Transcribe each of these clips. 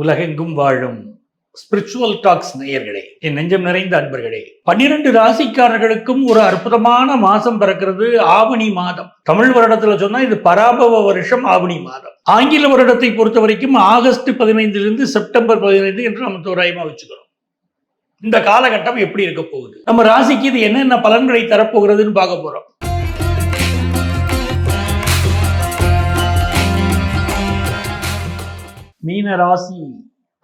உலகெங்கும் வாழும் spiritual tax நேயர்களே, என் நெஞ்சம் நிறைந்த அன்பர்களே, 12 ராசிக்காரர்களுக்கும் ஒரு அற்புதமான மாசம் பிறக்கிறது. ஆவணி மாதம். தமிழ் வருடத்துல சொன்னா இது பராபவ வருஷம் ஆவணி மாதம். ஆங்கில வருடத்தை பொறுத்த வரைக்கும் ஆகஸ்ட் 15 செப்டம்பர் 15 என்று நம்ம தோராயமா வச்சுக்கிறோம். இந்த காலகட்டம் எப்படி இருக்க போகுது, நம்ம ராசிக்கு இது என்னென்ன பலன்களை தரப்போகிறதுன்னு பார்க்க போறோம். மீன ராசி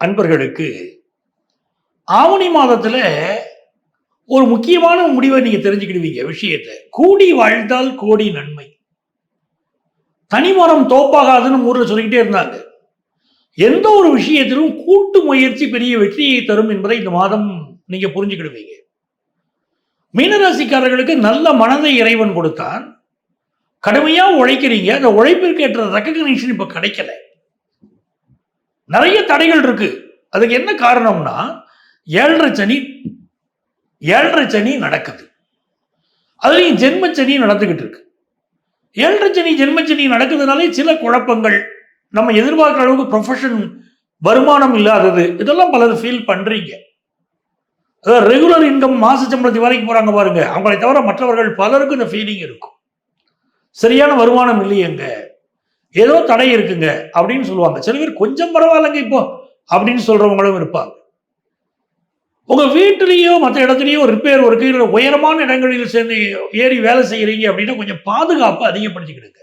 அன்பர்களுக்கு ஆவணி மாதத்துல ஒரு முக்கியமான முடிவை நீங்க தெரிஞ்சுக்கிடுவீங்க. விஷயத்தை கூடி வாழ்ந்தால் கோடி நன்மை, தனிமரம் தோப்பாகாதுன்னு ஊர்ல சொல்லிக்கிட்டே இருந்தாங்க. எந்த ஒரு விஷயத்திலும் கூட்டு முயற்சி பெரிய வெற்றியை தரும் என்பதை இந்த மாதம் நீங்க புரிஞ்சுக்கிடுவீங்க. மீனராசிக்காரர்களுக்கு நல்ல மனதை இறைவன் கொடுத்தான். கடுமையா உழைக்கிறீங்க, அந்த உழைப்பிற்கு ஏற்ற ரெக்கக்னிஷன் இப்ப கிடைக்கல. நிறைய தடைகள் இருக்கு. அதுக்கு என்ன காரணம்னா ஏழரை சனி நடக்குது. அதுலயும் ஜென்மச்சனி நடந்துகிட்டு இருக்கு. ஏழரை சனி ஜென்மச்சனி நடக்குதுனாலே சில குழப்பங்கள், நம்ம எதிர்பார்க்கிற அளவுக்கு ப்ரொஃபஷன் வருமானம் இல்லாதது, இதெல்லாம் பலர் ஃபீல் பண்றீங்க. அதாவது ரெகுலர் இன்கம் மாச சம்பளத்தை வரைக்கும் போறாங்க பாருங்க, அவங்களை தவிர மற்றவர்கள் பலருக்கும் இந்த ஃபீலிங் இருக்கும். சரியான வருமானம் இல்லையேங்க, ஏதோ தடை இருக்குங்க அப்படின்னு சொல்லுவாங்க. சில பேர் கொஞ்சம் பரவாயில்லைங்க இப்போ அப்படின்னு சொல்றவங்களும் இருப்பாங்க. உங்க வீட்டிலேயோ மற்ற இடத்துலையோ ரிப்பேர் ஒர்க்கு, உயரமான இடங்களில் சேர்ந்து ஏறி வேலை செய்யறீங்க அப்படின்னா கொஞ்சம் பாதுகாப்பு அதிகப்படுத்திக்கிடுங்க.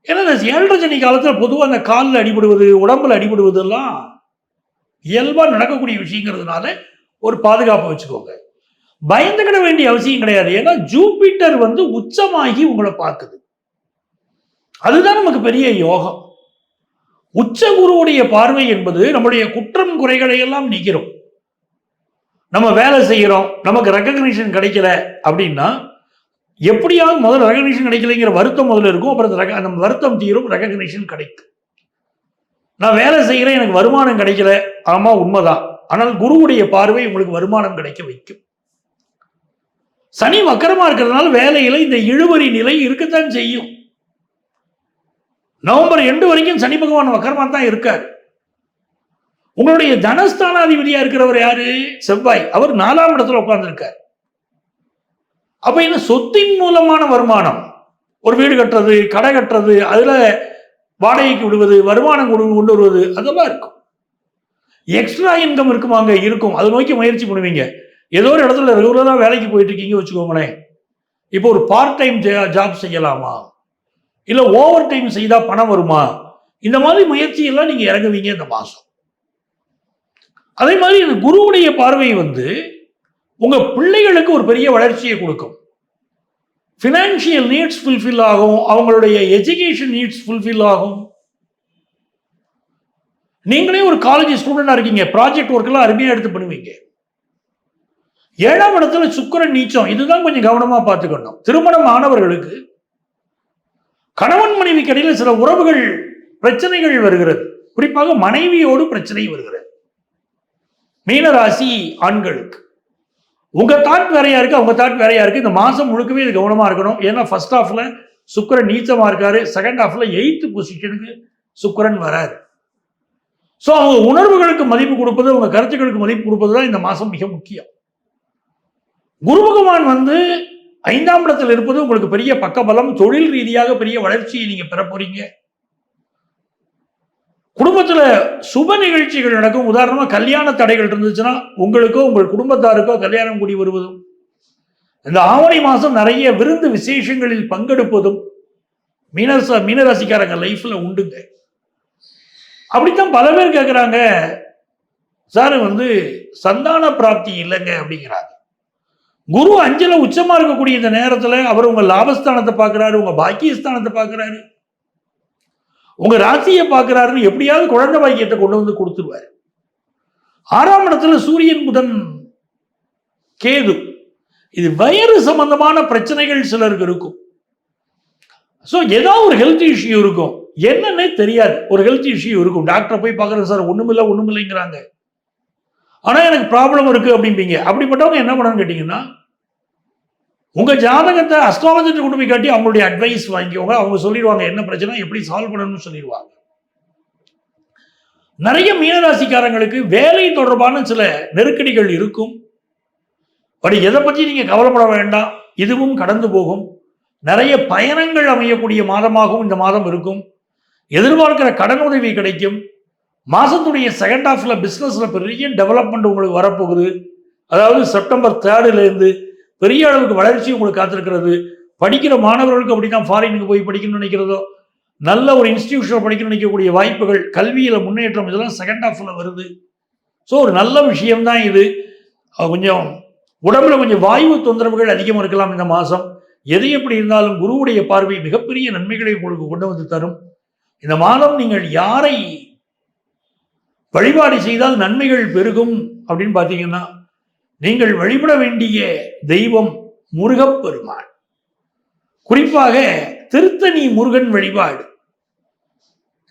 ஏன்னா இந்த ஏழரை சனி காலத்தில் பொதுவாக அந்த காலில் அடிபடுவது, உடம்புல அடிபடுவது எல்லாம் இயல்பா நடக்கக்கூடிய விஷயங்கிறதுனால ஒரு பாதுகாப்பை வச்சுக்கோங்க. பயந்துக்கிட வேண்டிய அவசியம் கிடையாது. ஏன்னா ஜூபிட்டர் உச்சமாகி உங்களை பார்க்குது. அதுதான் நமக்கு பெரிய யோகம். உச்ச குருவுடைய பார்வை என்பது நம்முடைய குற்றம் குறைகளை எல்லாம் நீக்கிறோம். நம்ம வேலை செய்யறோம், நமக்கு ரெகக்னிஷன் கிடைக்கல அப்படின்னா எப்படியாவது முதல்ல ரெகக்னிஷன் கிடைக்கலைங்கிற வருத்தம் முதல்ல இருக்கும். அப்புறம் அந்த வருத்தம் தீரும், ரெகக்னிஷன் கிடைக்கும். நான் வேலை செய்யறேன், எனக்கு வருமானம் கிடைக்கல, ஆமா உண்மைதான். ஆனால் குருவுடைய பார்வை உங்களுக்கு வருமானம் கிடைக்க வைக்கும். சனி வக்கரமா இருக்கிறதுனால வேலையில இந்த இழுபறி நிலை இருக்கத்தான் செய்யும். நவம்பர் 2 வரைக்கும் சனி பகவான் வக்கரமா தான் இருக்காரு. உங்களுடைய தனஸ்தானாதிபதியா இருக்கிறவர் யாரு? செவ்வாய். அவர் 4ஆம் இடத்துல உட்கார்ந்து இருக்கார். அப்ப இந்த சொத்தின் மூலமான வருமானம், ஒரு வீடு கட்டுறது, கடை கட்டுறது, அதுல வாடகைக்கு விடுவது, வருமானம் கொண்டு வருவது, அதெல்லாம் இருக்கும். எக்ஸ்ட்ரா இன்கம் இருக்குமாங்க? இருக்கும். அதை நோக்கி முயற்சி பண்ணுவீங்க. ஏதோ ஒரு இடத்துல ரெகுலரா வேலைக்கு போயிட்டு இருக்கீங்க வச்சுக்கோங்களேன். இப்போ ஒரு பார்ட் டைம் ஜாப் செய்யலாமா, இல்ல ஓவர் டைம் செய்தா பணம் வருமா, இந்த மாதிரி முயற்சியெல்லாம் நீங்க இறங்குவீங்க இந்த மாசம். அதே மாதிரி இந்த குருவுடைய பார்வை உங்க பிள்ளைகளுக்கு ஒரு பெரிய வளர்ச்சியை கொடுக்கும். பினான்சியல் நீட்ஸ் ஃபுல்ஃபில் ஆகும், அவங்களுடைய எஜுகேஷன் நீட்ஸ் ஃபுல்ஃபில் ஆகும். நீங்களே ஒரு காலேஜ் ஸ்டூடெண்டா இருக்கீங்க, ப்ராஜெக்ட் ஒர்க் எல்லாம் அருமையா எடுத்து பண்ணுவீங்க. 7ஆம் இடத்துல சுக்கிரன் நீச்சம், இதுதான் கொஞ்சம் கவனமா பார்த்துக்கணும். திருமணம் ஆனவர்களுக்கு கணவன் மனைவிக்கு இடையில சில உறவுகள் பிரச்சனைகள் வருகிறது. குறிப்பாக மனைவியோடு பிரச்சனை வருகிறது. மீனராசி ஆண்களுக்கு உங்க தாட் வேறையா இருக்கு, அவங்க தாட் வேறையா இருக்கு. இந்த மாசம் முழுக்கவே இது கவனமா இருக்கணும். ஏன்னா ஃபர்ஸ்ட் ஹாஃப்ல சுக்கிரன் நீச்சமா இருக்காரு, செகண்ட் ஹாஃப்ல 8th பொசிஷனுக்கு சுக்கிரன் வராரு. ஸோ அவங்க உணர்வுகளுக்கு மதிப்பு கொடுப்பது, அவங்க கருத்துக்களுக்கு மதிப்பு கொடுப்பது தான் இந்த மாசம் மிக முக்கியம். குரு பகவான் 5ஆம் இடத்தில் இருப்பது உங்களுக்கு பெரிய பக்கபலம். தொழில் ரீதியாக பெரிய வளர்ச்சியை நீங்க பெற போறீங்க. குடும்பத்துல சுப நிகழ்ச்சிகள் நடக்கும். உதாரணமா கல்யாண தடைகள் இருந்துச்சுன்னா உங்களுக்கோ உங்கள் குடும்பத்தாருக்கோ கல்யாணம் கூடி வருவதும், இந்த ஆவணி மாசம் நிறைய விருந்து விசேஷங்களில் பங்கெடுப்பதும் மீனராசிக்காரங்க லைஃப்ல உண்டுங்க. அப்படித்தான் பல பேர் கேட்கிறாங்க, சார் சந்தான பிராப்தி இல்லைங்க அப்படிங்கிறாங்க. குரு 5ல உச்சமா இருக்கக்கூடிய இந்த நேரத்துல அவர் உங்க லாபஸ்தானத்தை பார்க்கிறாரு, உங்க பாக்கியஸ்தானத்தை பார்க்கிறாரு, உங்க ராசியை பார்க்கிறாருன்னு எப்படியாவது குழந்தை பாக்கியத்தை கொண்டு கொடுத்துருவாரு. 6ஆம் இடத்துல சூரியன் புதன் கேது, இது வயிறு சம்பந்தமான பிரச்சனைகள் சிலருக்கு இருக்கும். ஸோ ஏதாவது ஒரு ஹெல்த் இஷ்யூ இருக்கும், என்னன்னே தெரியாது. ஒரு ஹெல்த் இஷ்யூ இருக்கும், டாக்டரை போய் பார்க்குறேன் சார் ஒண்ணுமில்லைங்கிறாங்க, ஆனா எனக்கு ப்ராப்ளம் இருக்கு அப்படிம்பீங்க. அப்படிப்பட்டவங்க என்ன பண்ணணும்னு கேட்டீங்கன்னா, உங்க ஜாதகத்தை அஸ்ட்ராலஜிஸ்ட் கொண்டு போய் காட்டி அவங்களுடைய அட்வைஸ் வாங்கிக்கோங்க. அவங்க சொல்லிடுவாங்க என்ன பிரச்சனை, எப்படி சால்வ் பண்ணணும்னு சொல்லிடுவாங்க. நிறைய மீனராசிக்காரங்களுக்கு வேலை தொடர்பான சில நெருக்கடிகள் இருக்கும். பட் எதை பற்றி நீங்க கவலைப்பட வேண்டாம், இதுவும் கடந்து போகும். நிறைய பயணங்கள் அமையக்கூடிய மாதமாகவும் இந்த மாதம் இருக்கும். எதிர்பார்க்கிற கடன் உதவி கிடைக்கும். மாசத்துடைய செகண்ட் ஹாஃப்ல பிசினஸ்ல பெரிய டெவலப்மெண்ட் உங்களுக்கு வரப்போகுது. அதாவது செப்டம்பர் 3 பெரிய அளவுக்கு வளர்ச்சி உங்களுக்கு காத்திருக்கிறது. படிக்கிற மாணவர்களுக்கு அப்படிதான், ஃபாரினுக்கு போய் படிக்கணும்னு நினைக்கிறதோ, நல்ல ஒரு இன்ஸ்டிடியூஷன் படிக்கணும்னு நினைக்கக்கூடிய வாய்ப்புகள், கல்வியில முன்னேற்றம், இதெல்லாம் செகண்ட் ஹாஃப்ல வருது. ஸோ ஒரு நல்ல விஷயம்தான் இது. கொஞ்சம் உடம்புல கொஞ்சம் வாயு தொந்தரவுகள் அதிகமாக இருக்கலாம் இந்த மாதம். எது எப்படி இருந்தாலும் குருவுடைய பார்வை மிகப்பெரிய நன்மைகளை உங்களுக்கு கொண்டு வந்து தரும். இந்த மாதம் நீங்கள் யாரை வழிபாடு செய்தால் நன்மைகள் பெருகும் அப்படின்னு பார்த்தீங்கன்னா, நீங்கள் வழிபட வேண்டிய தெய்வம் முருகப்பெருமான். குறிப்பாக திருத்தணி முருகன் வழிபாடு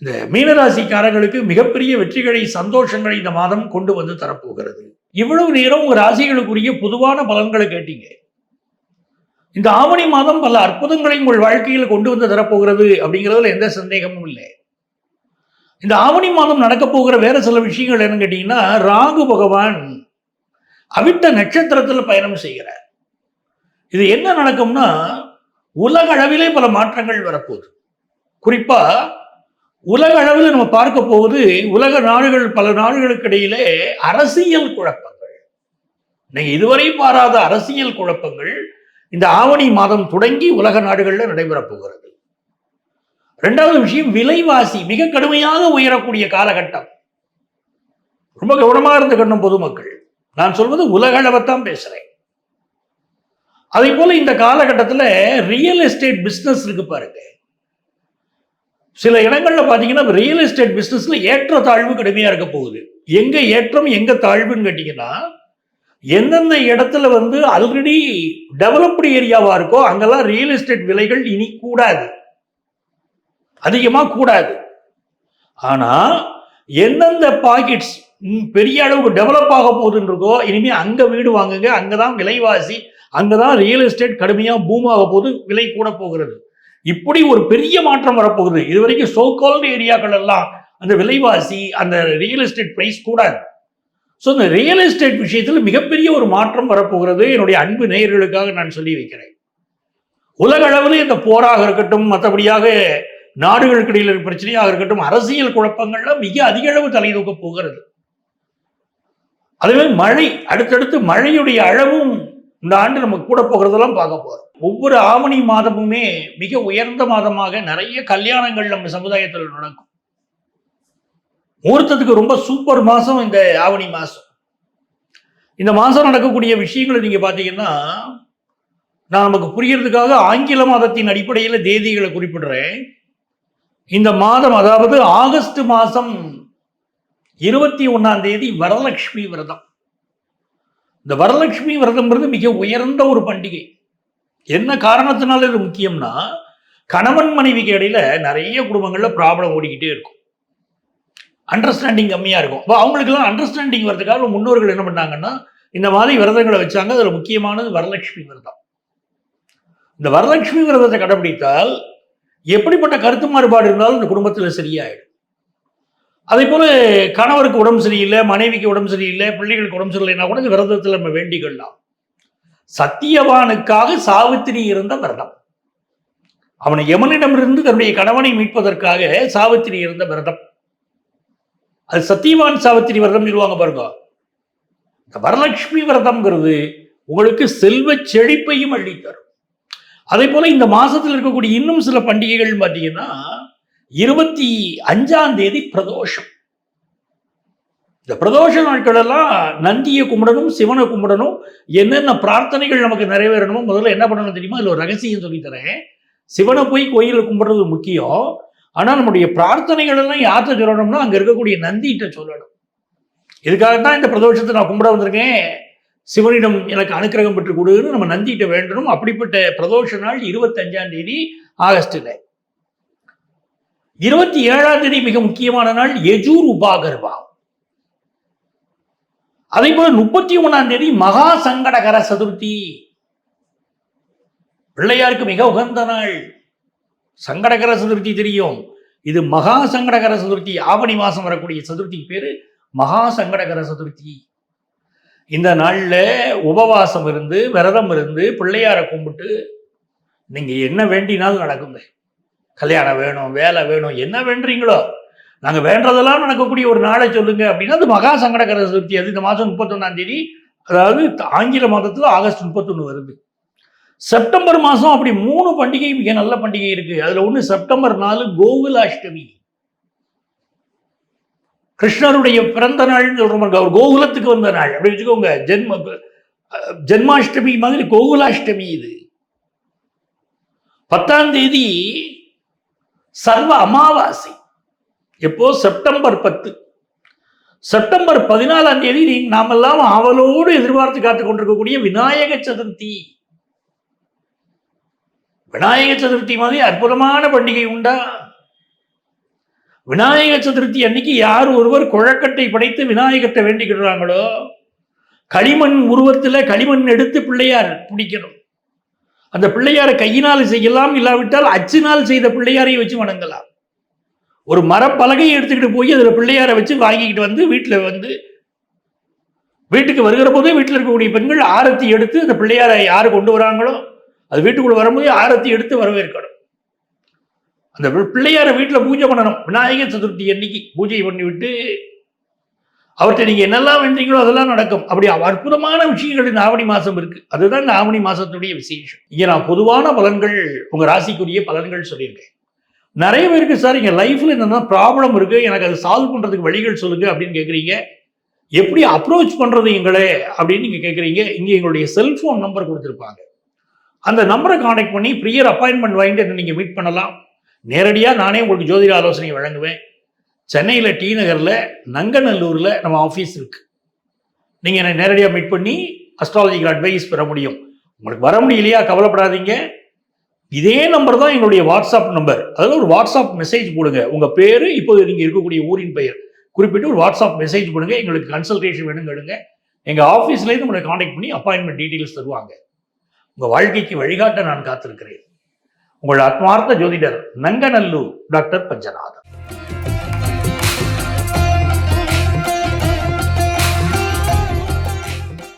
இந்த மீனராசிக்காரர்களுக்கு மிகப்பெரிய வெற்றிகளை, சந்தோஷங்களை இந்த மாதம் கொண்டு வந்து தரப்போகிறது. இவ்வளவு நேரம் உங்க ராசிகளுக்குரிய பொதுவான பலன்களை கேட்டீங்க. இந்த ஆவணி மாதம் பல அற்புதங்களை உங்கள் வாழ்க்கையில் கொண்டு வந்து தரப்போகிறது அப்படிங்கிறதுல எந்த சந்தேகமும் இல்லை. இந்த ஆவணி மாதம் நடக்க போகிற வேற சில விஷயங்கள் என்னன்னு கேட்டீங்கன்னா, ராகு பகவான் அவிட்ட நட்சத்திரத்தில் பயணம் செய்கிறார். இது என்ன நடக்கும்னா, உலக அளவிலே பல மாற்றங்கள் வரப்போகுது. குறிப்பா உலக அளவில் நம்ம பார்க்க போவது, உலக நாடுகள், பல நாடுகளுக்கு இடையிலே அரசியல் குழப்பங்கள், நீங்க இதுவரை பாராத அரசியல் குழப்பங்கள் இந்த ஆவணி மாதம் தொடங்கி உலக நாடுகளில் நடைபெறப் போகிறது. இரண்டாவது விஷயம், விலைவாசி மிக கடுமையாக உயரக்கூடிய காலகட்டம். ரொம்ப கவனமாக இருந்துக்கணும் பொதுமக்கள். நான் சொல்வது உலக அளவைத்தான் பேசுறேன். அதே போல இந்த காலகட்டத்தில் ரியல் எஸ்டேட் பிசினஸ் இருக்கு பாருங்க. சில இடங்கள்ல பாத்தீங்கன்னா ரியல் எஸ்டேட் பிசினஸ்ல ஏற்ற தாழ்வு கடுமையா இருக்க போகுது. எங்க ஏற்றம் எங்க தாழ்வுன்னு கேட்டீங்கன்னா, எந்தெந்த இடத்துல ஆல்ரெடி டெவலப்டு ஏரியாவா இருக்கோ அங்கெல்லாம் ரியல் எஸ்டேட் விலைகள் இனி கூடாது, அதிகமா கூடாது. ஆனா எந்தெந்த பாக்கெட்ஸ் பெரிய அளவுக்கு டெவலப் ஆக போகுதுன்னு இருக்கோ, இனிமே அங்க வீடு வாங்குங்க, அங்கதான் விலைவாசி, அங்கதான் ரியல் எஸ்டேட் கடுமையா பூம் ஆக போகுது, விலை கூட போகிறது. இப்படி ஒரு பெரிய மாற்றம் வரப்போகுது. இதுவரைக்கும் சோகால்டு ஏரியாக்கள் எல்லாம் அந்த விலைவாசி, அந்த ரியல் எஸ்டேட் பிரைஸ் கூடாது. ஸோ இந்த ரியல் எஸ்டேட் விஷயத்தில் மிகப்பெரிய ஒரு மாற்றம் வரப்போகிறது. என்னுடைய அன்பு நேயர்களுக்காக நான் சொல்லி வைக்கிறேன். உலக அளவில் இந்த போராக இருக்கட்டும், மற்றபடியாக நாடுகளுக்கு இடையில் பிரச்சனையாக இருக்கட்டும், அரசியல் குழப்பங்கள்லாம் மிக அதிக அளவு தலை தூக்க போகிறது. அதுவே மழை, அடுத்தடுத்து மழையுடைய அளவும் இந்த ஆண்டு நம்ம கூட போகிறதெல்லாம் பார்க்க போறோம். ஒவ்வொரு ஆவணி மாதமுமே மிக உயர்ந்த மாதமாக நிறைய கல்யாணங்கள் நம்ம சமுதாயத்தில் நடக்கும். முகூர்த்தத்துக்கு ரொம்ப சூப்பர் மாசம் இந்த ஆவணி மாசம். இந்த மாசம் நடக்கக்கூடிய விஷயங்களை நீங்க பாத்தீங்கன்னா, நான் நமக்கு புரியறதுக்காக ஆங்கில மாதத்தின் அடிப்படையில் தேதிகளை குறிப்பிடுறேன். இந்த மாதம், அதாவது ஆகஸ்ட் மாசம் 21ஆம் தேதி வரலட்சுமி விரதம். இந்த வரலட்சுமி விரதம்ங்கிறது மிக உயர்ந்த ஒரு பண்டிகை. என்ன காரணத்தினால இது முக்கியம்னா, கணவன் மனைவிக்கு இடையில நிறைய குடும்பங்கள்ல ப்ராப்ளம் ஓடிக்கிட்டே இருக்கும், அண்டர்ஸ்டாண்டிங் கம்மியா இருக்கும். அப்போ அவங்களுக்கெல்லாம் அண்டர்ஸ்டாண்டிங் வர்றதுக்காக முன்னோர்கள் என்ன பண்ணாங்கன்னா, இந்த மாதிரி விரதங்களை வச்சாங்க. அதுல முக்கியமானது வரலட்சுமி விரதம். இந்த வரலட்சுமி விரதத்தை கடைபிடித்தால் எப்படிப்பட்ட கருத்து மாறுபாடு இருந்தாலும் இந்த குடும்பத்தில் சரியாயிடும். அதே போல கணவருக்கு உடம்பு சரியில்லை, மனைவிக்கு உடம்பு சரியில்லை, பிள்ளைகளுக்கு உடம்பு சரியில்லைன்னா கூட இந்த விரதத்தில் நம்ம வேண்டிக்கலாம். சத்தியவானுக்காக சாவித்திரி இருந்த விரதம். அவனை யமனிடமிருந்து தன்னுடைய கணவனை மீட்பதற்காக சாவித்திரி இருந்த விரதம். அது சத்தியவான் சாவித்திரி விரதம் சொல்லுவாங்க பாருங்க. இந்த வரலட்சுமி விரதம்ங்கிறது உங்களுக்கு செல்வ செழிப்பையும் அள்ளித்தரும். அதே போல இந்த மாசத்தில் இருக்கக்கூடிய இன்னும் சில பண்டிகைகள் பார்த்தீங்கன்னா, 25ஆம் தேதி பிரதோஷம். இந்த பிரதோஷ நாட்கள் எல்லாம் நந்தியை கும்பிடணும், சிவனை கும்பிடணும். என்னென்ன பிரார்த்தனைகள் நமக்கு நிறைவேறணுமோ முதல்ல என்ன பண்ணணும் தெரியுமா? அதில் ஒரு ரகசியம் சொல்லித்தரேன். சிவனை போய் கோயிலில் கும்பிடுறது முக்கியம். ஆனால் நம்முடைய பிரார்த்தனைகள் எல்லாம் யார்கிட்ட சொல்லணும்னா, அங்கே இருக்கக்கூடிய நந்திகிட்ட சொல்லணும். இதுக்காகத்தான் இந்த பிரதோஷத்தை நான் கும்பிட வந்திருக்கேன், சிவனிடம் எனக்கு அனுக்கிரகம் பெற்று கொடுன்னு நம்ம நந்திகிட்ட வேண்டணும். அப்படிப்பட்ட பிரதோஷ நாள் 25ஆம் தேதி ஆகஸ்டில். 27ஆம் தேதி மிக முக்கியமான நாள் யஜூர் உபாகர்வா. அதே போல 31ஆம் தேதி மகா சங்கடகர சதுர்த்தி, பிள்ளையாருக்கு மிக உகந்த நாள். சங்கடகர சதுர்த்தி தெரியும். இது மகா சங்கடகர சதுர்த்தி. ஆவணி மாசம் வரக்கூடிய சதுர்த்திக்கு பேரு மகா சங்கடகர சதுர்த்தி. இந்த நாள்ல உபவாசம் இருந்து விரதம் இருந்து பிள்ளையார கும்பிட்டு நீங்க என்ன வேண்டினாலும் நடக்குங்க. கல்யாணம் வேணும், வேலை வேணும், என்ன வேண்டுறீங்களோ நாங்க வேண்டதெல்லாம் நடக்கக்கூடிய ஒரு நாளை சொல்லுங்க அப்படின்னா அது மகா சங்கடகர சதுர்த்தி. அது இந்த மாதம் 31ஆம் தேதி, அதாவது ஆங்கில மாதத்துல ஆகஸ்ட் 31 வருது. செப்டம்பர் மாதம் அப்படி 3 பண்டிகை மிக நல்ல பண்டிகை இருக்கு. அதுல ஒன்று செப்டம்பர் 4 கோகுலாஷ்டமி. கிருஷ்ணருடைய பிறந்த நாள் சொல்றோம், அவர் கோகுலத்துக்கு வந்த நாள் அப்படி வச்சுக்கோங்க. ஜென்மாஷ்டமி மாதிரி கோகுலாஷ்டமி. இது 10ஆம் தேதி சர்வ அமாவாசை. எப்போ? செப்டம்பர் 10. செப்டம்பர் 14ஆம் தேதி நாமெல்லாம் ஆவலோடு எதிர்பார்த்து காத்துக் கொண்டிருக்கக்கூடிய விநாயக சதுர்த்தி. விநாயக சதுர்த்தி மாதிரி அற்புதமான பண்டிகை உண்டா? விநாயக சதுர்த்தி அன்னைக்கு யார் ஒருவர் குழக்கட்டை படைத்து விநாயகத்தை வேண்டிக்கிறாங்களோ, களிமண் உருவத்தில் களிமண் எடுத்து பிள்ளையார் பிடிக்கணும். அந்த பிள்ளையாரை கையினால் செய்யலாம், இல்லாவிட்டால் அச்சினால் செய்த பிள்ளையாரை வச்சு வணங்கலாம். ஒரு மரப்பலகையை எடுத்துக்கிட்டு போய் அதில் பிள்ளையாரை வச்சு வாங்கிக்கிட்டு வந்து வீட்டுக்கு வருகிற போதே வீட்டில் இருக்கக்கூடிய பெண்கள் ஆரத்தி எடுத்து அந்த பிள்ளையாரை யாரு கொண்டு வராங்களோ அது வீட்டுக்குள்ள வரும்போது ஆரத்தி எடுத்து வரவேற்கணும். அந்த பிள்ளையார வீட்டில் பூஜை பண்ணணும். விநாயகர் சதுர்த்தி அன்னைக்கு பூஜை பண்ணிவிட்டு அவர்கிட்ட நீங்க என்னெல்லாம் வேண்டீங்களோ அதெல்லாம் நடக்கும். அப்படி அற்புதமான விஷயங்கள் இந்த ஆவணி மாசம் இருக்கு. அதுதான் இந்த ஆவணி மாசத்துடைய விசேஷம். இங்க நான் பொதுவான பலன்கள், உங்க ராசிக்குரிய பலன்கள் சொல்லியிருக்கேன். நிறைய பேருக்கு சார் எங்க லைஃப்ல என்னென்ன ப்ராப்ளம் இருக்கு, எனக்கு அதை சால்வ் பண்றதுக்கு வழிகள் சொல்லுங்க அப்படின்னு கேட்குறீங்க. எப்படி அப்ரோச் பண்றது எங்களே அப்படின்னு நீங்க கேட்குறீங்க. இங்க எங்களுடைய செல்போன் நம்பர் கொடுத்துருப்பாங்க. அந்த நம்பரை கான்டாக்ட் பண்ணி ப்ரியர் அப்பாயின்மெண்ட் வாங்கிட்டு நீங்க மீட் பண்ணலாம். நேரடியாக நானே உங்களுக்கு ஜோதிட ஆலோசனை வழங்குவேன். சென்னையில் டி நகரில் நங்கநல்லூரில் நம்ம ஆஃபீஸ் இருக்கு. நீங்கள் என்னை நேரடியாக மீட் பண்ணி அஸ்ட்ராலஜிக்கல் அட்வைஸ் பெற முடியும். உங்களுக்கு வர முடியலையா, கவலைப்படாதீங்க. இதே நம்பர் தான் எங்களுடைய வாட்ஸ்அப் நம்பர். அதில் ஒரு வாட்ஸ்அப் மெசேஜ் போடுங்க. உங்கள் பேர், இப்போது நீங்கள் இருக்கக்கூடிய ஊரின் பெயர் குறிப்பிட்டு ஒரு வாட்ஸ்அப் மெசேஜ் போடுங்க. எங்களுக்கு கன்சல்டேஷன் வேணும் கேளுங்க. எங்கள் ஆஃபீஸ்லேருந்து உங்களை கான்டாக்ட் பண்ணி அப்பாயின்மெண்ட் டீட்டெயில்ஸ் தருவாங்க. உங்கள் வாழ்க்கைக்கு வழிகாட்ட நான் காத்திருக்கிறேன். உங்கள் ஆத்மார்த்த ஜோதிடர் நங்கநல்லூர் டாக்டர் பஞ்சநாதன்.